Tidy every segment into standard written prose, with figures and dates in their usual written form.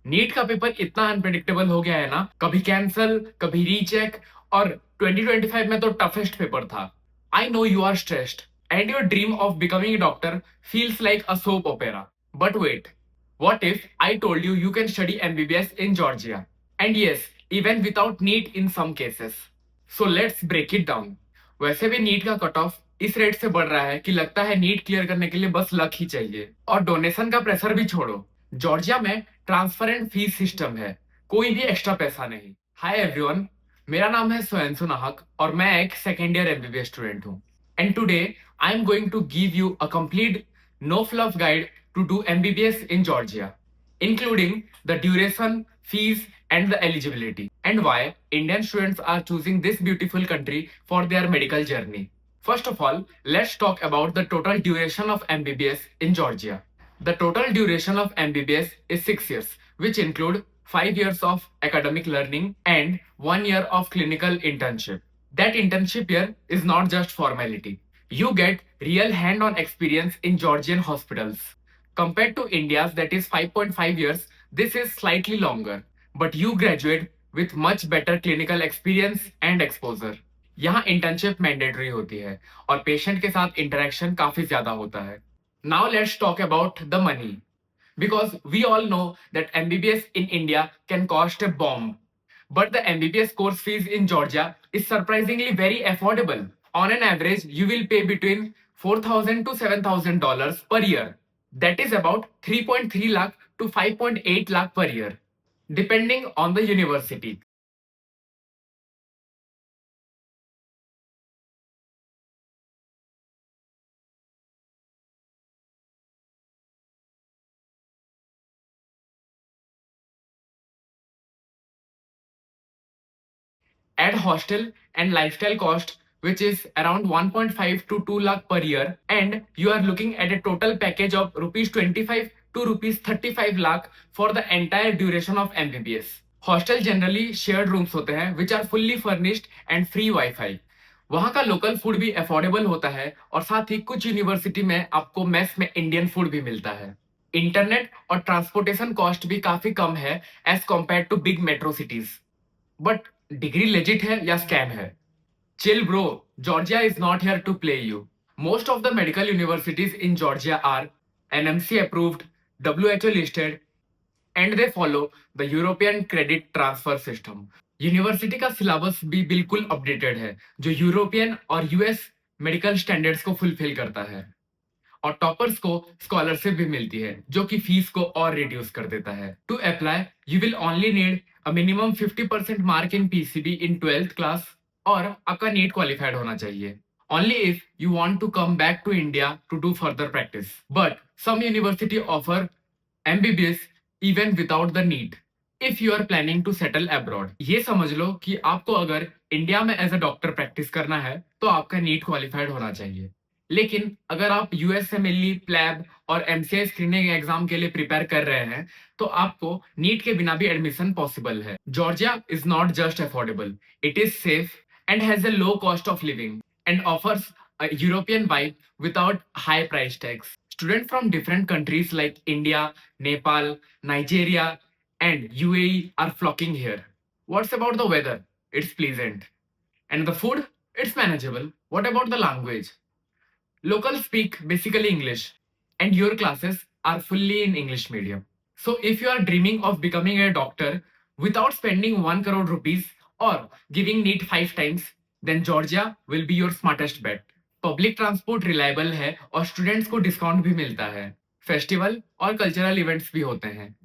NEET का paper इतना unpredictable हो गया है ना, कभी कैंसल, कभी रीचेक, और 2025 में तो टफेस्ट पेपर था। I know you are stressed and your dream of becoming a doctor feels like a soap opera. But wait, what if I told you you can study MBBS in Georgia? And yes, even without NEET in some cases. So let's break it down. वैसे भी NEET का cut off इस rate से बढ़ रहा है कि लगता है नीट क्लियर करने के लिए बस लक ही चाहिए, और डोनेशन का प्रेशर भी छोड़ो। जॉर्जिया में ट्रांसपेरेंट फीस सिस्टम है, कोई भी एक्स्ट्रा पैसा नहीं। हाय एवरीवन, मेरा नाम है सोयंसु नाहक और मैं एक सेकेंड ईयर एमबीबीएस स्टूडेंट हूँ। And today I am going to give you a complete no fluff guide to do MBBS in Georgia, including the duration, fees, and the eligibility, and why Indian students are choosing this beautiful country for their medical journey. First of all, let's talk about the total duration of MBBS in Georgia. The total duration of MBBS is 6 years, which include 5 years of academic learning and 1 year of clinical internship. That internship year is not just formality. You get real hand-on experience in Georgian hospitals. Compared to India's, that is 5.5 years, this is slightly longer, but you graduate with much better clinical experience and exposure. यहाँ internship mandatory होती है और patient के साथ interaction काफी ज्यादा होता है। Now let's talk about the money, because we all know that MBBS in India can cost a bomb, but the MBBS course fees in Georgia is surprisingly very affordable. On an average, you will pay between $4,000 to $7,000 per year. That is about 3.3 lakh to 5.8 lakh per year, depending on the university. Add hostel and lifestyle cost, which is around 1.5 to 2 lakh per year, and you are looking at a total package of rupees 25 to rupees 35 lakh for the entire duration of MBBS. Hostel generally shared rooms होते हैं which are fully furnished and free wifi. वहाँ का local food भी affordable होता है और साथ ही कुछ यूनिवर्सिटी में आपको मेस में इंडियन फूड भी मिलता है। इंटरनेट और ट्रांसपोर्टेशन कॉस्ट भी काफी कम है as compare to big metro cities. But degree legit है या स्कैम है? Chill bro, Georgia is not here to play you. Most of the medical universities in Georgia are NMC approved, WHO listed, and they follow the European credit transfer system. University का syllabus भी बिल्कुल updated है जो European और US medical standards को fulfil करता है, और टॉपर्स को स्कॉलरशिप भी मिलती है जो कि फीस को और रिड्यूस कर देता है। To apply you will only need a minimum 50% mark in PCB in 12th class, और आपका नीट क्वालिफाइड होना चाहिए। Only if you want to come back to India to do further practice. But some university offer MBBS even without the NEET if you are planning to settle abroad. ये समझ लो कि आपको अगर India में as a doctor practice करना है तो आपका नीट क्वालिफाइड होना चाहिए। लेकिन अगर आप यूएस से मिली प्लैब और एमसीआई स्क्रीनिंग एग्जाम के लिए प्रिपेयर कर रहे हैं तो आपको नीट के बिना भी एडमिशन पॉसिबल है। Georgia is not just affordable, it is safe and has a low cost of living and offers a European vibe without high price tags. Students from different countries like India, Nepal, Nigeria, and UAE are flocking here. What's about the weather? It's pleasant. And the food? It's manageable. What about the language? Locals speak basically English, and your classes are fully in English medium. So if you are dreaming of becoming a doctor without spending 1 crore rupees or giving NEET 5 times, then Georgia will be your smartest bet. Public transport reliable है और students को discount भी मिलता है। Festival और cultural events भी होते हैं,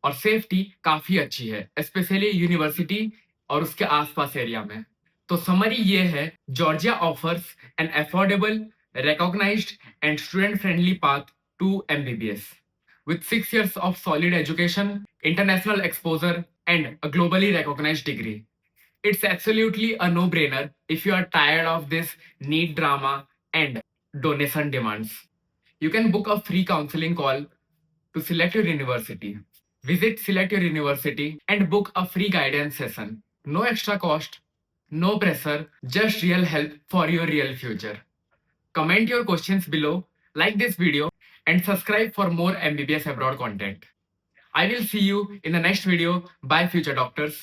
और सेफ्टी काफी अच्छी है स्पेशली यूनिवर्सिटी और उसके आसपास एरिया में। तो समरी ये है, Georgia offers an affordable, recognized, and student-friendly path to MBBS. With 6 years of solid education, international exposure, and a globally recognized degree. It's absolutely a no-brainer if you are tired of this NEET drama and donation demands. You can book a free counseling call to select your university. Visit Select Your University and book a free guidance session. No extra cost, no pressure, just real help for your real future. Comment your questions below, like this video, and subscribe for more MBBS abroad content. I will see you in the next video. Bye, future doctors.